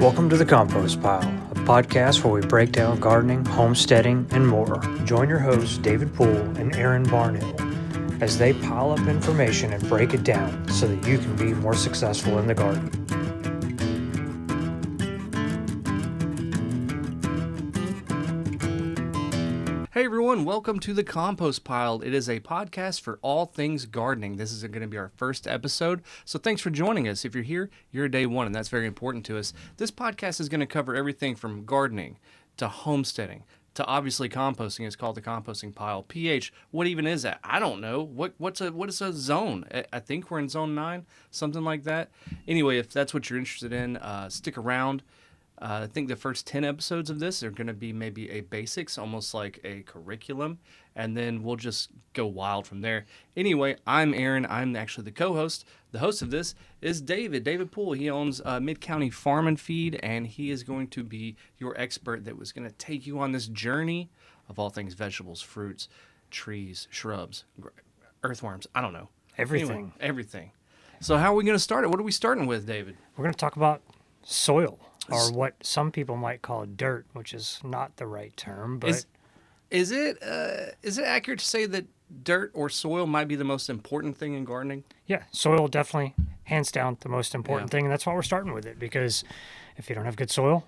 Welcome to the Compost Pile, a podcast where we break down gardening, homesteading, and more. Join your hosts, David Poole and Aaron Barnhill, as they pile up information and break it down so that you can be more successful in the garden. Hey everyone, welcome to the Compost Pile. It is a podcast for all things gardening. This is going to be our first episode, so thanks for joining us. If you're here, you're day one, and that's very important to us. This podcast is going to cover everything from gardening to homesteading to obviously composting. It's called the Composting Pile. pH, what even is that? I don't know. What is a zone? I think we're in zone 9, something like that. Anyway, if that's what you're interested in, stick around. I think the first 10 episodes of this are going to be maybe a basics, almost like a curriculum, and then we'll just go wild from there. Anyway, I'm Aaron. I'm actually the co-host. The host of this is David Poole. He owns Mid-County Farm and Feed, and he is going to be your expert that was going to take you on this journey of all things vegetables, fruits, trees, shrubs, earthworms. I don't know. Everything. Anyway, everything. So how are we going to start it? What are we starting with, David? We're going to talk about soil, or what some people might call dirt, which is not the right term. But is it accurate to say that dirt or soil might be the most important thing in gardening? Yeah, soil definitely, hands down, the most important thing, and that's why we're starting with it, because if you don't have good soil,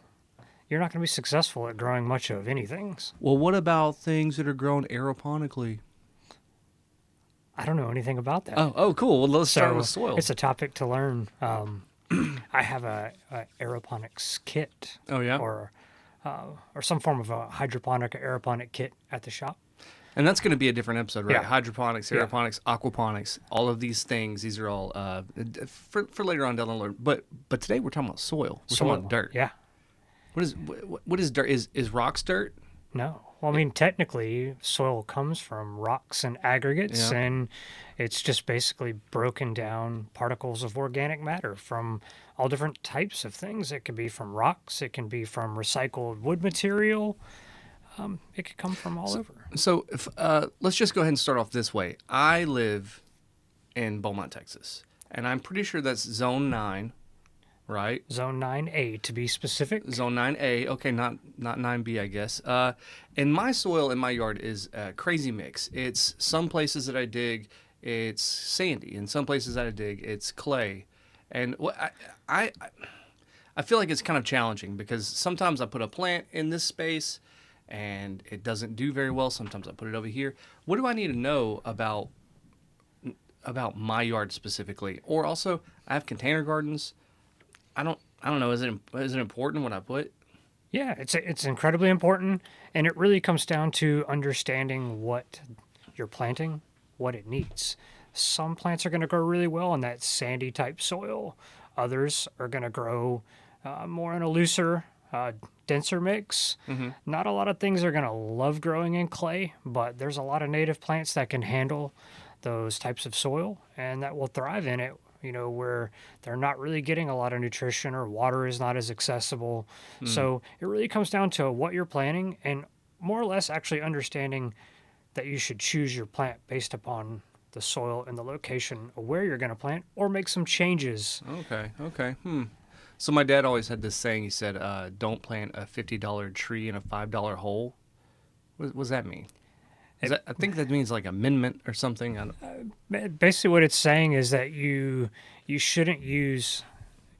you're not going to be successful at growing much of anything. Well, what about things that are grown aeroponically? I don't know anything about that. Oh, cool. Well, let's start with soil. It's a topic to learn. I have a aeroponics kit. Oh, yeah? Or some form of a hydroponic or aeroponic kit at the shop. And that's going to be a different episode, right? Yeah. Hydroponics, aeroponics, aquaponics, all of these things. These are all for later on down the road. But today we're talking about soil. We're talking about dirt. Yeah. What is dirt? Is rocks dirt? No. Well, I mean, technically, soil comes from rocks and aggregates, and it's just basically broken down particles of organic matter from all different types of things. It can be from rocks. It can be from recycled wood material. It could come from all over. So let's just go ahead and start off this way. I live in Beaumont, Texas, and I'm pretty sure that's Zone 9, right? Zone 9A, to be specific. Zone 9A, okay, not 9B, I guess. And my soil in my yard is a crazy mix. It's some places that I dig, it's sandy. In some places that I dig, it's clay. And I feel like it's kind of challenging because sometimes I put a plant in this space and it doesn't do very well. Sometimes I put it over here. What do I need to know about my yard specifically? Or also, I have container gardens. I don't know. Is it important what I put? Yeah, it's incredibly important, and it really comes down to understanding what you're planting, what it needs. Some plants are going to grow really well in that sandy type soil. Others are going to grow more in a looser, denser mix. Mm-hmm. Not a lot of things are going to love growing in clay, but there's a lot of native plants that can handle those types of soil and that will thrive in it. You know, where they're not really getting a lot of nutrition or water is not as accessible. So it really comes down to what you're planting and more or less actually understanding that you should choose your plant based upon the soil and the location of where you're going to plant or make some changes. Okay. So my dad always had this saying. He said, don't plant a $50 tree in a $5 hole. What does that mean? I think that means like amendment or something. Basically, what it's saying is that you shouldn't use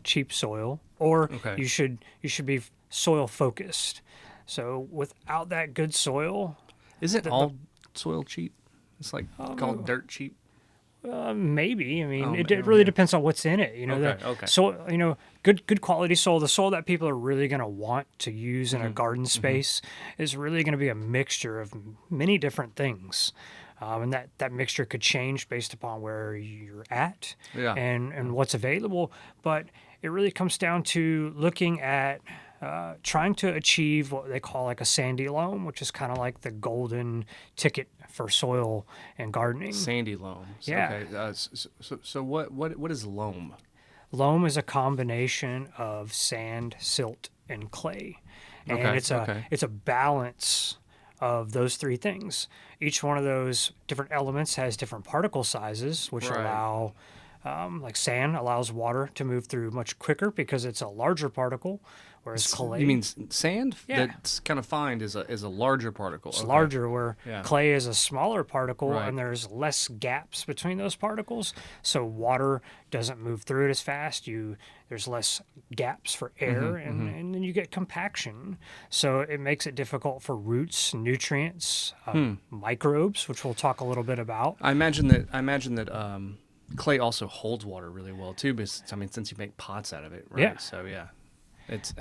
cheap soil, or you should be soil focused. So without that good soil, isn't all soil cheap? It's like called dirt cheap. Maybe. I mean, it really depends on what's in it. You know, So good quality soil, the soil that people are really going to want to use in a garden space is really going to be a mixture of many different things. And that mixture could change based upon where you're at and what's available. But it really comes down to looking at trying to achieve what they call like a sandy loam, which is kind of like the golden ticket for soil and gardening. Sandy loam. Yeah. Okay. So what is loam? Loam is a combination of sand, silt, and clay, and it's a balance of those three things. Each one of those different elements has different particle sizes, which allow like sand allows water to move through much quicker because it's a larger particle, whereas clay. You mean sand? Yeah. That's kind of fine is a larger particle. It's Okay. larger, where Yeah. clay is a smaller particle, Right. and there's less gaps between those particles, so water doesn't move through it as fast. There's less gaps for air, and then you get compaction. So it makes it difficult for roots, nutrients, microbes, which we'll talk a little bit about. I imagine that clay also holds water really well too, because I mean, since you make pots out of it, right? Yeah. So yeah, it's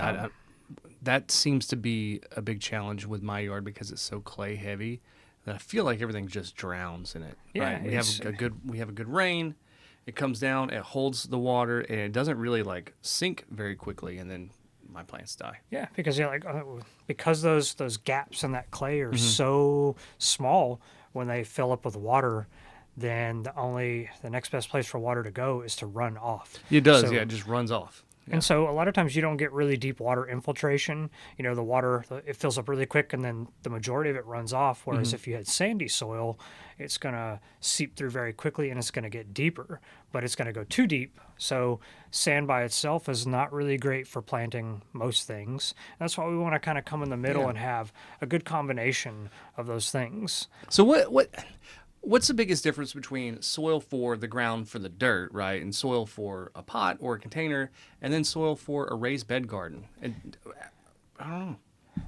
that seems to be a big challenge with my yard because it's so clay heavy that I feel like everything just drowns in it. Yeah, Right? We have a good rain. It comes down, it holds the water, and it doesn't really like sink very quickly, and then my plants die. Yeah, because because those gaps in that clay are so small, when they fill up with water, then the next best place for water to go is to run off. It does, So- yeah. It just runs off. And so a lot of times you don't get really deep water infiltration. The water, it fills up really quick, and then the majority of it runs off. Whereas if you had sandy soil, it's going to seep through very quickly, and it's going to get deeper, but it's going to go too deep. So sand by itself is not really great for planting most things. That's why we want to kind of come in the middle Yeah. and have a good combination of those things. So what's the biggest difference between soil for the ground for the dirt, right, and soil for a pot or a container, and then soil for a raised bed garden? And I don't know.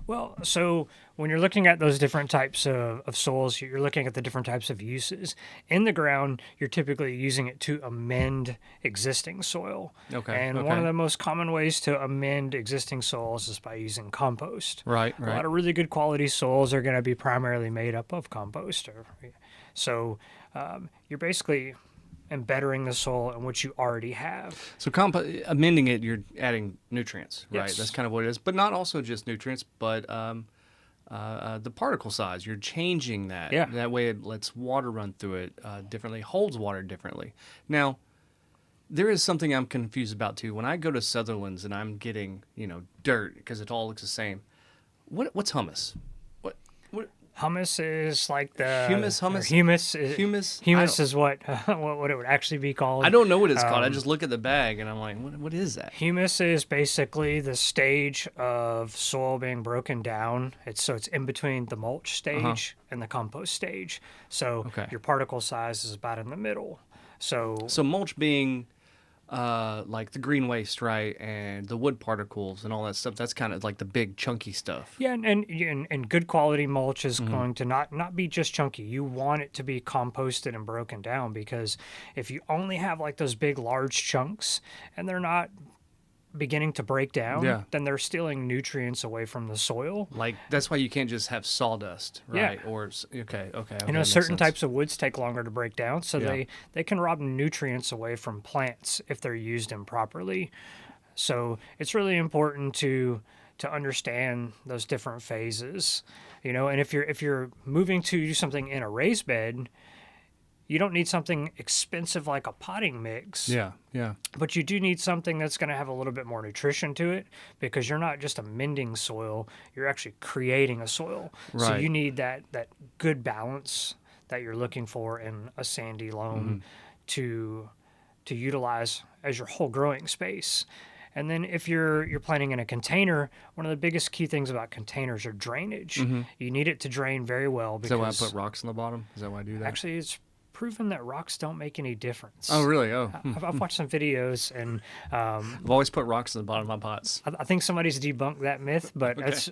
Well, so when you're looking at those different types of soils, you're looking at the different types of uses. In the ground, you're typically using it to amend existing soil. Okay, And one of the most common ways to amend existing soils is by using compost. Right, A lot of really good quality soils are going to be primarily made up of compost. So you're basically embedding the soil in what you already have. So amending it, you're adding nutrients, right? Yes. That's kind of what it is, but not also just nutrients, but the particle size. You're changing that. Yeah. That way it lets water run through it differently, holds water differently. Now, there is something I'm confused about too. When I go to Sutherland's and I'm getting, dirt because it all looks the same. What's humus? What Humus is like the Humus? or humus. Humus? Humus is what what it would actually be called. I don't know what it's called. I just look at the bag and I'm like, what is that? Humus is basically the stage of soil being broken down. It's in between the mulch stage and the compost stage. So Okay. your particle size is about in the middle. So So mulch being like the green waste, right, and the wood particles and all that stuff. That's kind of like the big chunky stuff. yeah, and good quality mulch is going to not be just chunky. You want it to be composted and broken down, because if you only have like those big large chunks and they're not beginning to break down, Yeah. then they're stealing nutrients away from the soil. Like that's why you can't just have sawdust, Yeah. right? Or okay. Certain types of woods take longer to break down, so Yeah. they can rob nutrients away from plants if they're used improperly. So it's really important to understand those different phases, and if you're moving to do something in a raised bed, you don't need something expensive like a potting mix. Yeah. But you do need something that's going to have a little bit more nutrition to it, because you're not just amending soil, you're actually creating a soil. So Right. you need that good balance that you're looking for in a sandy loam to utilize as your whole growing space. And then if you're planting in a container, one of the biggest key things about containers are drainage. You need it to drain very well, Is that why I because put rocks on the bottom? Is that why I do that? actually it's proven that rocks don't make any difference. Oh, really? Oh, I've watched some videos, and I've always put rocks on the bottom of my pots. I think somebody's debunked that myth, but that's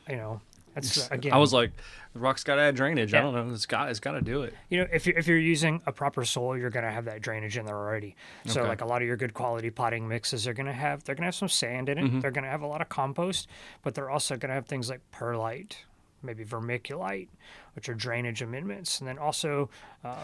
again. I was like, the rock's got to add drainage. I Yeah. don't know. It's got to do it. If you're using a proper soil, you're gonna have that drainage in there already. So Okay. like a lot of your good quality potting mixes, they're gonna have some sand in it. They're gonna have a lot of compost, but they're also gonna have things like perlite, maybe vermiculite, which are drainage amendments, and then also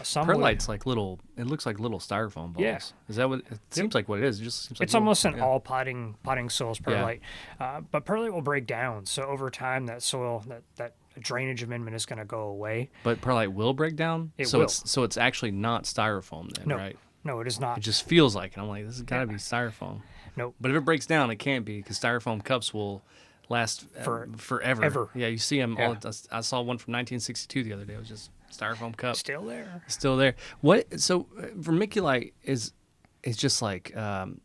some wood- Perlite's like little. It looks like little styrofoam balls. Yeah. Is that what it seems like? What it is? It just seems like It's almost in yeah. all potting soils, perlite. But perlite will break down. So over time, that soil, that drainage amendment is going to go away. But perlite will break down. It so will. it's actually not styrofoam then, No, right? no, it is not. It just feels like it. I'm like, this has got to be styrofoam. Nope. But if it breaks down, it can't be, because styrofoam cups will last forever. ever. Yeah, you see them. Yeah. I saw one from 1962 the other day. It was just styrofoam cup. Still there. Still there. What? So vermiculite is is just like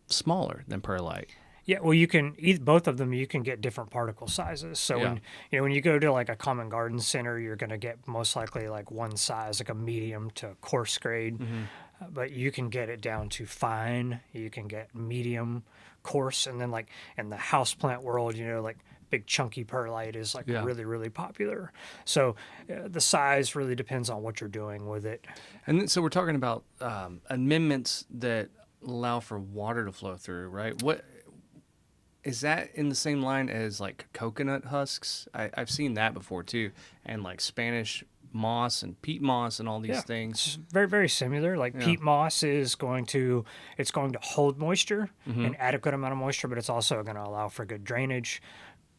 smaller than perlite. Yeah, well, you can eat both of them. You can get different particle sizes. So Yeah. when you go to like a common garden center, you're going to get most likely like one size, like a medium to coarse grade. Mm-hmm. But you can get it down to fine. You can get medium, coarse, and then like in the houseplant world, like big chunky perlite is like Yeah. really really popular. So the size really depends on what you're doing with it. And then, so we're talking about amendments that allow for water to flow through, right? What is that in the same line as like coconut husks? I've seen that before too, and like Spanish moss and peat moss and all these Yeah, things. it's very very similar. Like Yeah. peat moss is going to hold moisture, Mm-hmm. an adequate amount of moisture, but it's also going to allow for good drainage.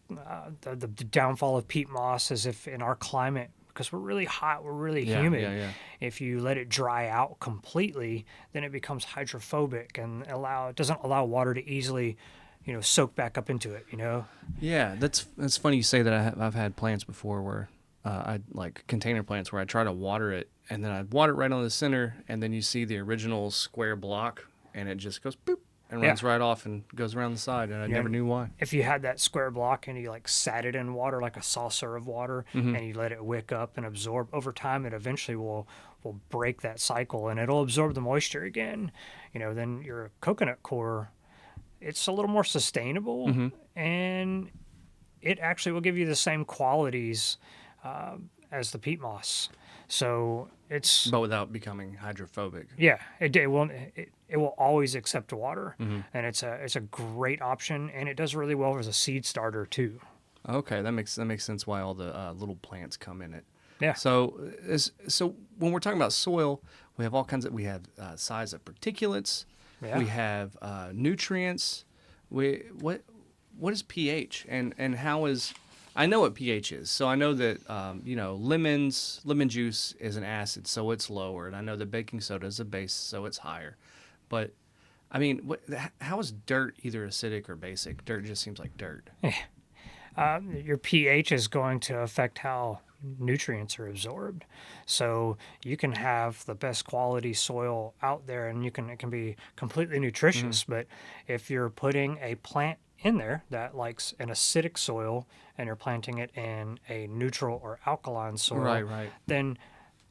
The downfall of peat moss is if in our climate, because we're really hot, we're really Yeah, humid. yeah, yeah. If you let it dry out completely, then it becomes hydrophobic and it doesn't allow water to easily, soak back up into it. Yeah, that's funny you say that. I've had plants before where I like container plants where I try to water it and then I water it right on the center and then you see the original square block and it just goes boop and runs right off and goes around the side and I never knew why. If you had that square block and you like sat it in water, like a saucer of water, and you let it wick up and absorb over time, it eventually will break that cycle and it'll absorb the moisture again. Then your coconut core, it's a little more sustainable and it actually will give you the same qualities as the peat moss. So it's But without becoming hydrophobic. yeah, it will always accept water, and it's a great option, and it does really well as a seed starter too. Okay, that makes sense why all the little plants come in it. Yeah. So when we're talking about soil, we have all kinds of size of particulates. Yeah. We have nutrients. What is pH and how is I know what pH is. So I know that lemon juice is an acid, so it's lower, and I know that baking soda is a base, so it's higher. But I mean, how is dirt either acidic or basic? Dirt just seems like dirt. Your pH is going to affect how nutrients are absorbed. So you can have the best quality soil out there, and it can be completely nutritious. But if you're putting a plant in there that likes an acidic soil and you're planting it in a neutral or alkaline soil, Right. then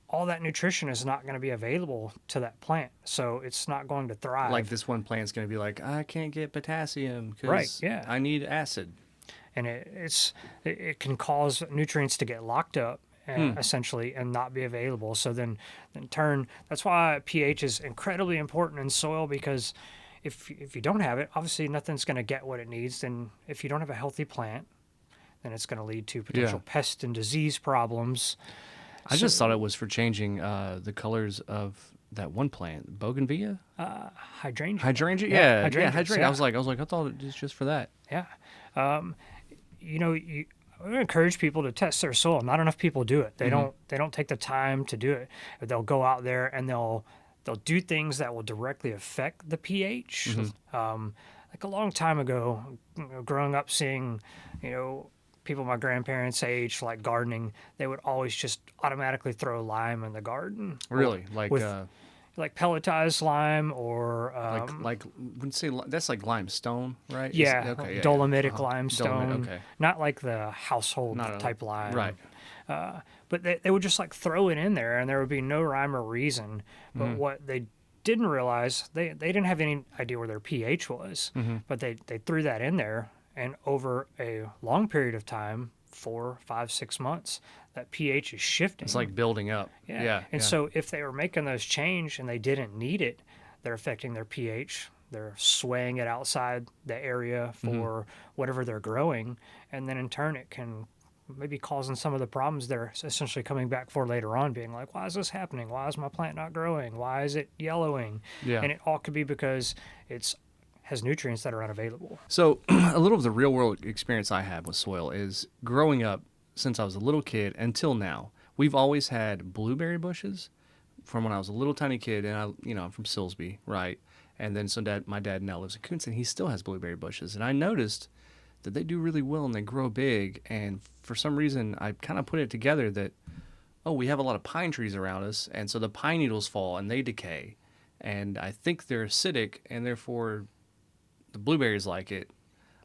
all that nutrition is not going to be available to that plant. So it's not going to thrive. Like this one plant's going to be like, I can't get potassium because Right, yeah. I need acid. And it can cause nutrients to get locked up essentially and not be available. So then in turn, that's why pH is incredibly important in soil, because if you don't have it, obviously nothing's going to get what it needs. Then if you don't have a healthy plant, then it's going to lead to potential pest and disease problems. I just thought it was for changing the colors of that one plant, bougainvillea, Hydrangea. hydrangea. Yeah, Yeah, hydrangeas, hydrangea. yeah. I was like, I thought it was just for that. Yeah. I encourage people to test their soil. Not enough people do it. They don't take the time to do it. They'll go out there and they'll do things that will directly affect the pH. Like a long time ago, growing up seeing, people my grandparents' age like gardening, they would always just automatically throw lime in the garden. Really, Like pelletized lime or like wouldn't say that's like limestone, right? yeah, Okay. dolomitic limestone. Okay. Not like the household type lime. Right. But they would just like throw it in there and there would be no rhyme or reason. But what they didn't realize, they didn't have any idea where their pH was. But they threw that in there, and over a long period of time, 4, 5, 6 months, that pH is shifting. It's like building up. Yeah. And so if they were making those change and they didn't need it, they're affecting their pH. They're swaying it outside the area for whatever they're growing. And then in turn, it can maybe causing some of the problems they're essentially coming back for later on, being like, why is this happening? Why is my plant not growing? Why is it yellowing? Yeah. And it all could be because it's has nutrients that are unavailable. So a little of the real world experience I have with soil is growing up since I was a little kid until now. We've always had blueberry bushes from when I was a little tiny kid, and I'm from Silsby, right? And then my dad now lives in Coons, and he still has blueberry bushes. And I noticed that they do really well and they grow big. And for some reason, I kind of put it together that, we have a lot of pine trees around us, and so the pine needles fall and they decay. and I think they're acidic, and therefore the blueberries like it.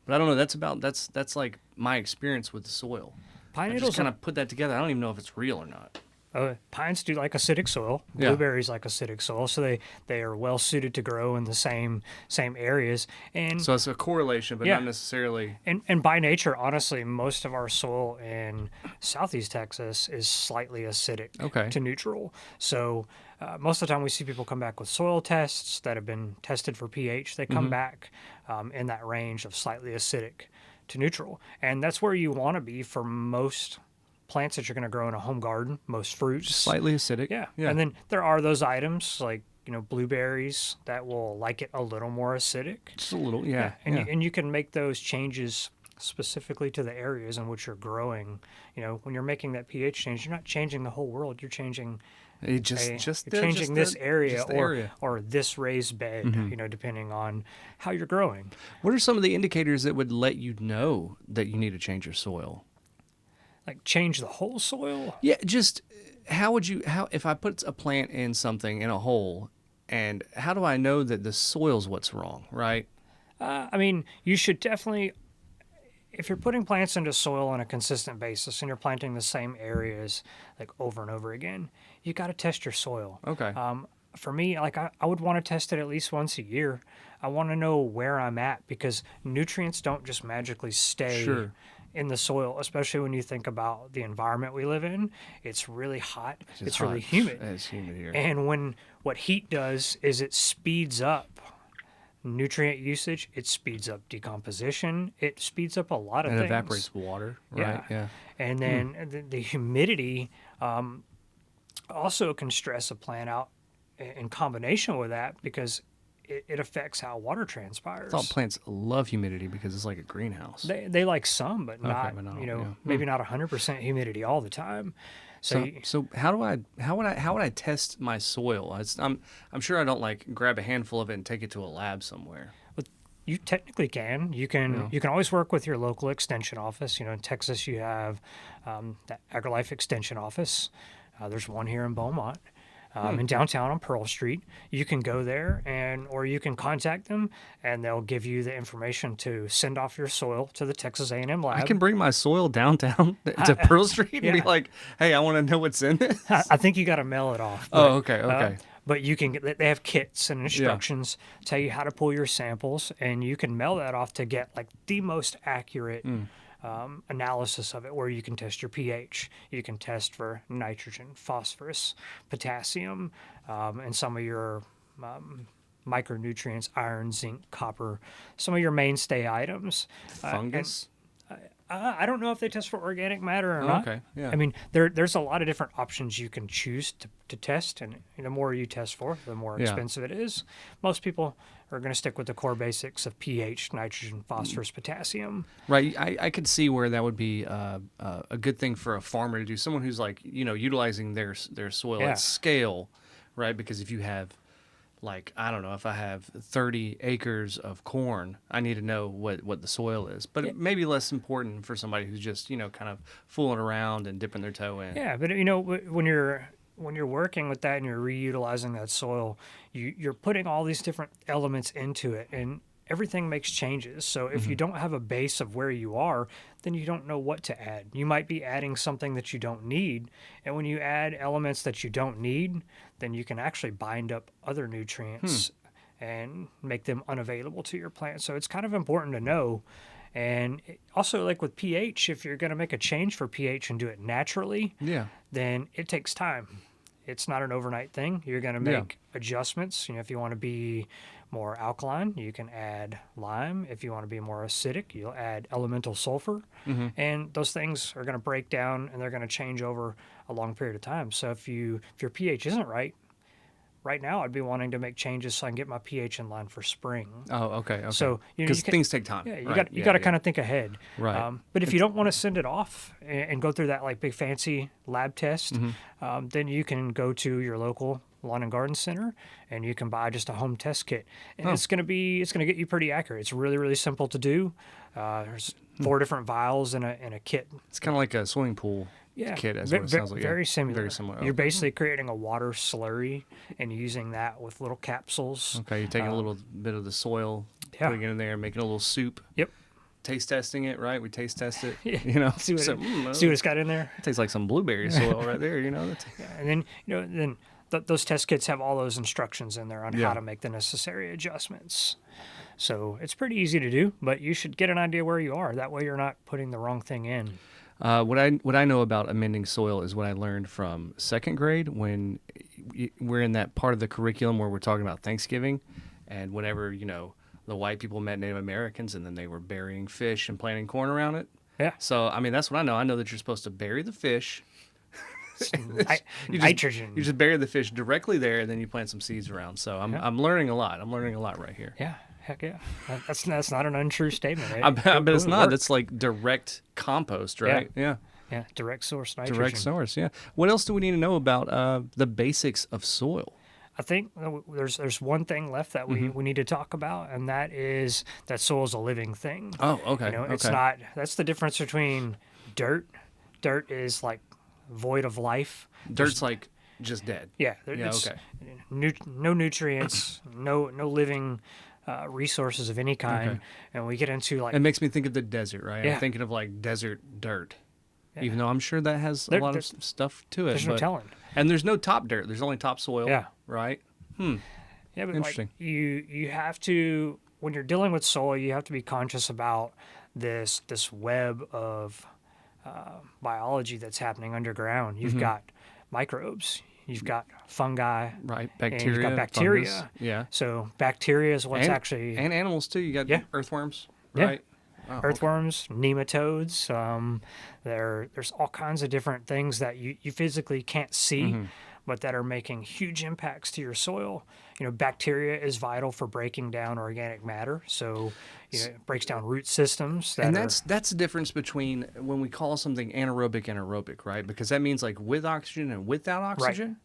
But I don't know. That's like my experience with the soil. Pine I just needles kind of put that together. I don't even know if it's real or not. Pines do like acidic soil. Yeah. Blueberries like acidic soil, so they are well suited to grow in the same areas. And So it's a correlation, but Yeah. not necessarily. and by nature, honestly, most of our soil in southeast Texas is slightly acidic Okay. to neutral. So most of the time, we see people come back with soil tests that have been tested for pH. They come back in that range of slightly acidic to neutral, and that's where you want to be for most plants that you're going to grow in a home garden, most fruits. Slightly acidic. Yeah. Yeah. And then there are those items like, blueberries that will like it a little more acidic. Just a little. Yeah. And, Yeah. and you can make those changes specifically to the areas in which you're growing. When you're making that pH change, you're not changing the whole world. You're changing It you're changing this area just the or area. or this raised bed, depending on how you're growing. What are some of the indicators that would let you know that you need to change your soil? Like change the whole soil. Yeah, just how if I put a plant in something in a hole, and how do I know that the soil's what's wrong, right? You should definitely, if you're putting plants into soil on a consistent basis and you're planting the same areas like over and over again, you got to test your soil. Okay. For me, like I would want to test it at least once a year. I want to know where I'm at because nutrients don't just magically stay Sure. in the soil, especially when you think about the environment we live in. It's really hot. It's really hot. humid. It's humid here. And what heat does is it speeds up nutrient usage, it speeds up decomposition, it speeds up a lot of And it things. evaporates water, right? Yeah. And then the humidity also can stress a plant out in combination with that because it affects how water transpires. I thought plants love humidity because it's like a greenhouse. They like some, but not, but not all, you know, yeah. maybe not 100% humidity all the time. So how would I test my soil? I'm sure I don't like grab a handful of it and take it to a lab somewhere. You technically can. You can always work with your local extension office. In Texas, you have the AgriLife Extension Office. There's one here in Beaumont, in downtown on Pearl Street. You can go there or you can contact them, and they'll give you the information to send off your soil to the Texas A&M lab. I can bring my soil downtown to Pearl Street and be yeah. like, "Hey, I want to know what's in this." I think you got to mail it off. Oh, okay. But you can they have kits and instructions tell you how to pull your samples, and you can mail that off to get like the most accurate analysis of it, where you can test your pH, you can test for nitrogen, phosphorus, potassium, and some of your micronutrients, iron, zinc, copper, some of your mainstay items. Fungus. I don't know if they test for organic matter or not. Okay, yeah. I mean, there's a lot of different options you can choose to test, and the more you test for, the more expensive it is. Most people are going to stick with the core basics of pH, nitrogen, phosphorus, potassium. Right. I could see where that would be a good thing for a farmer to do. Someone who's like, utilizing their soil at scale, right? Because if you have, like, I don't know, if I have 30 acres of corn, I need to know what the soil is. But it may be less important for somebody who's just, kind of fooling around and dipping their toe in. Yeah, but when you're working with that and you're reutilizing that soil, you're putting all these different elements into it, and everything makes changes. So if you don't have a base of where you are, then you don't know what to add. You might be adding something that you don't need. And when you add elements that you don't need, then you can actually bind up other nutrients and make them unavailable to your plant. So it's kind of important to know. And also, like with pH, if you're going to make a change for pH and do it naturally, then it takes time. It's not an overnight thing. You're going to make adjustments. If you want to be more alkaline, you can add lime. If you want to be more acidic, you'll add elemental sulfur. And those things are going to break down, and they're going to change over a long period of time. So if your pH isn't right now, I'd be wanting to make changes so I can get my pH in line for spring. Oh, okay. So because things take time. Yeah, you right? got to kind of think ahead. Right. But if you don't want to send it off and go through that like big fancy lab test, then you can go to your local lawn and garden center and you can buy just a home test kit, and it's going to get you pretty accurate. It's really, really simple to do. There's 4 different vials in a kit. It's kind of like a swimming pool. Yeah, kit, as what it sounds like. Yeah. very similar. Very similar. You're Oh. basically creating a water slurry and using that with little capsules. Okay, you're taking a little bit of the soil, Yeah. putting it in there, making a little soup. Yep. Taste testing it, right? We taste test it. Yeah. You know, See what, so, see what it's got in there. it tastes like some blueberry soil right there. You know, that's, Yeah, and then those test kits have all those instructions in there on Yeah. how to make the necessary adjustments. So it's pretty easy to do, but you should get an idea where you are. That way, you're not putting the wrong thing in. what I know about amending soil is what I learned from second grade when we're in that part of the curriculum where we're talking about Thanksgiving, and whenever the white people met Native Americans and then they were burying fish and planting corn around it. Yeah. So I mean that's what I know. I know that you're supposed to bury the fish. Nitrogen. You just bury the fish directly there, and then you plant some seeds around. So I'm learning a lot. I'm learning a lot right here. Yeah. Heck yeah. That's not an untrue statement. Right? I bet it's It not. works. That's like direct compost, right? Yeah. Yeah. Direct source nitrogen. Direct source. Yeah. What else do we need to know about the basics of soil? I think there's one thing left that we need to talk about, and that is that soil is a living thing. Oh, okay. It's okay. not. That's the difference between dirt. Dirt is like void of life. Dirt's like just dead. Yeah. Yeah. It's Okay. no nutrients, no living resources of any kind, Okay. and we get into like It makes me think of the desert, right? Yeah. I'm thinking of like desert dirt. Yeah. Even though I'm sure that has There- a lot of there's- stuff to it. there's no but- telling. And there's no top dirt. There's only top soil. Yeah. Right? Yeah, but Interesting. like you have to, when you're dealing with soil, you have to be conscious about this web of biology that's happening underground. You've got microbes, you've got fungi, Right. and Bacteria. you've got bacteria. fungus. Yeah. So bacteria is what's actually And animals too. You got Yeah. earthworms. Yeah. Right? Oh, okay. earthworms, nematodes. There's all kinds of different things that you physically can't see, but that are making huge impacts to your soil. Bacteria is vital for breaking down organic matter. So, it breaks down root systems. And that's the difference between when we call something anaerobic and aerobic, right? Because that means like with oxygen and without oxygen.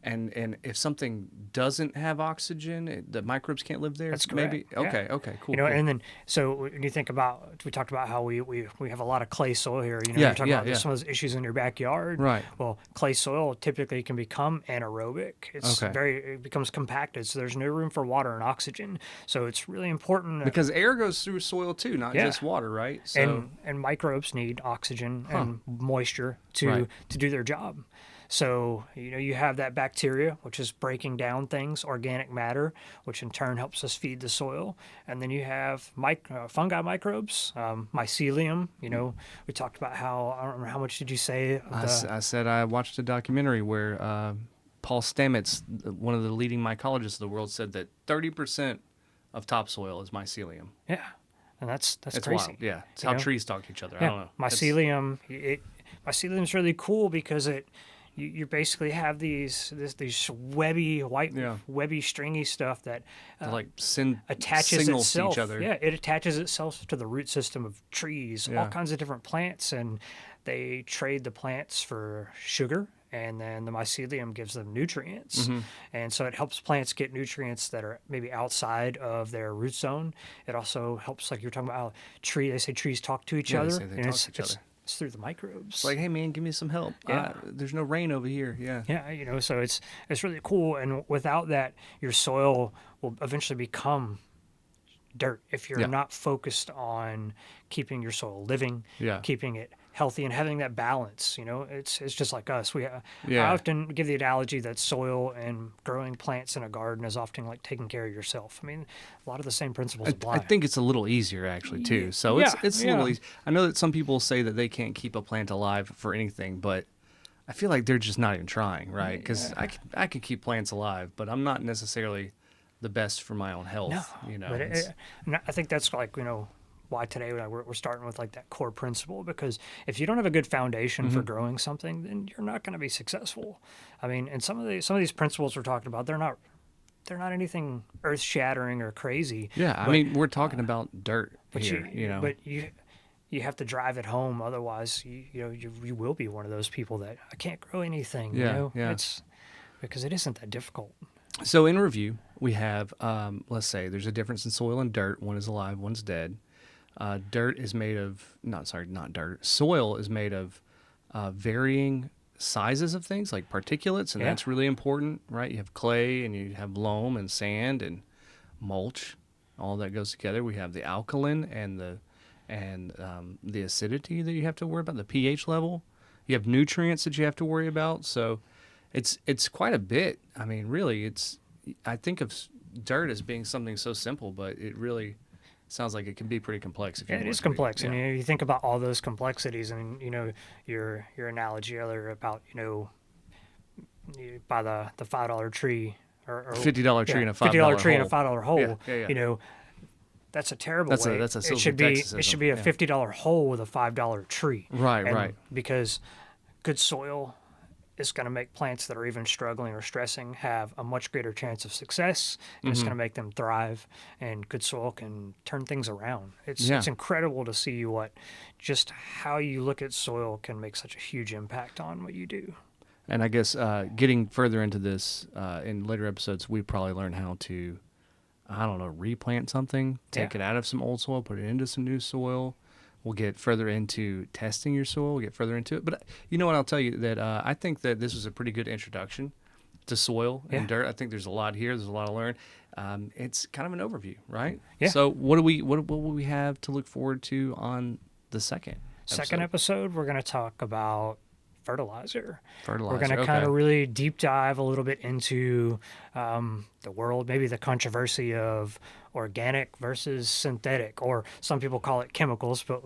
And if something doesn't have oxygen, the microbes can't live there. That's Maybe. correct, yeah. Okay. Cool. You know, cool. and then so when you think about, we talked about how we have a lot of clay soil here. Yeah, You're talking yeah, about yeah. some of those issues in your backyard. Right. Well, clay soil typically can become anaerobic. It's Okay. it becomes compacted, so there's no room for water and oxygen. So it's really important. Because air goes through soil too, not Yeah. just water, right? So and microbes need oxygen and moisture to Right. do their job. So you have that bacteria, which is breaking down things, organic matter, which in turn helps us feed the soil, and then you have fungi microbes, mycelium. We talked about how, I don't remember, how much did you say? I said I watched a documentary where Paul Stamets, one of the leading mycologists of the world, said that 30% of topsoil is mycelium. Yeah, and that's It's crazy. wild. Yeah, it's You how know? trees talk to each other. I Yeah, don't know. mycelium. Mycelium's really cool because you basically have these webby webby stringy stuff that It's like send attaches signals itself. to each other. Yeah, it attaches itself to the root system of trees, Yeah. all kinds of different plants, and they trade the plants for sugar, and then the mycelium gives them nutrients. Mm-hmm. And so it helps plants get nutrients that are maybe outside of their root zone. It also helps, like you're talking about how they say trees talk to each Yeah, they other. say they and talk to each other. It's through the microbes. It's like, hey man, give me some help. Yeah. There's no rain over here. Yeah. Yeah, so it's really cool, and without that, your soil will eventually become dirt if you're Yeah. not focused on keeping your soil living, Yeah. keeping it healthy, and having that balance. It's just like us. I Yeah. often give the analogy that soil and growing plants in a garden is often like taking care of yourself. I mean, a lot of the same principles apply. I think it's a little easier actually too. So Yeah, it's a little yeah. easy. I know that some people say that they can't keep a plant alive for anything, but I feel like they're just not even trying, right? Because I could keep plants alive, but I'm not necessarily the best for my own health. No, but and I think that's like why today we're starting with like that core principle, because if you don't have a good foundation Mm-hmm. for growing something, then you're not going to be successful. I mean, and some of these principles we're talking about, they're not anything earth shattering or crazy. Yeah, I mean, we're talking about dirt But here, but you have to drive it home, otherwise you will be one of those people that I can't grow anything. Yeah. It's because it isn't that difficult. So in review, we have, let's say there's a difference in soil and dirt. One is alive, one's dead. Dirt is made of, not dirt. Soil is made of varying sizes of things like particulates, and Yeah. that's really important, right? You have clay and you have loam and sand and mulch, all that goes together. We have the alkaline and the acidity that you have to worry about, the pH level. You have nutrients that you have to worry about. So it's quite a bit. I mean, really, I think of dirt as being something so simple, but it really sounds like it can be pretty complex if Yeah, you it want is it to be. complex, and Yeah. you think about all those complexities, and your analogy earlier about you buy the $5 tree or $50 tree yeah, and a $50 $5 tree and a hole. $5 Yeah, hole. yeah, yeah. You know, that's a terrible way. That's a It Silsbee, should be Texasism. a Yeah. $50 hole with a $5 tree. Right, And right. because good soil is going to make plants that are even struggling or stressing have a much greater chance of success, and it's going to make them thrive. And good soil can turn things around. Yeah. It's incredible to see just how you look at soil can make such a huge impact on what you do. And I guess getting further into this in later episodes, we probably learn how to, I don't know, replant something, take it out of some old soil, put it into some new soil. We'll get further into testing your soil. We'll get further into it. But you know what? I'll tell you that I think that this was a pretty good introduction to soil and dirt. I think there's a lot here. There's a lot to learn. It's kind of an overview, right? Yeah. So what will we have to look forward to on the second Episode, we're going to talk about fertilizer. Fertilizer. We're going to kind of really deep dive a little bit into the world, maybe the controversy of organic versus synthetic, or some people call it chemicals, but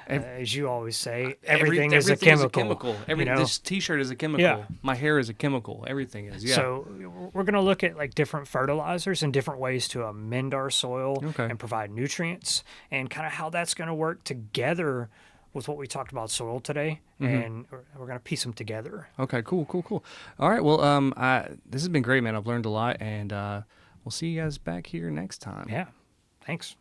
as you always say, everything is a chemical. This T-shirt is a chemical. Yeah. My hair is a chemical. Everything is. Yeah. So we're going to look at like different fertilizers and different ways to amend our soil and provide nutrients, and kind of how that's going to work together with what we talked about soil today, and we're going to piece them together. Okay, cool. All right, well, this has been great, man. I've learned a lot, and we'll see you guys back here next time. Yeah, thanks.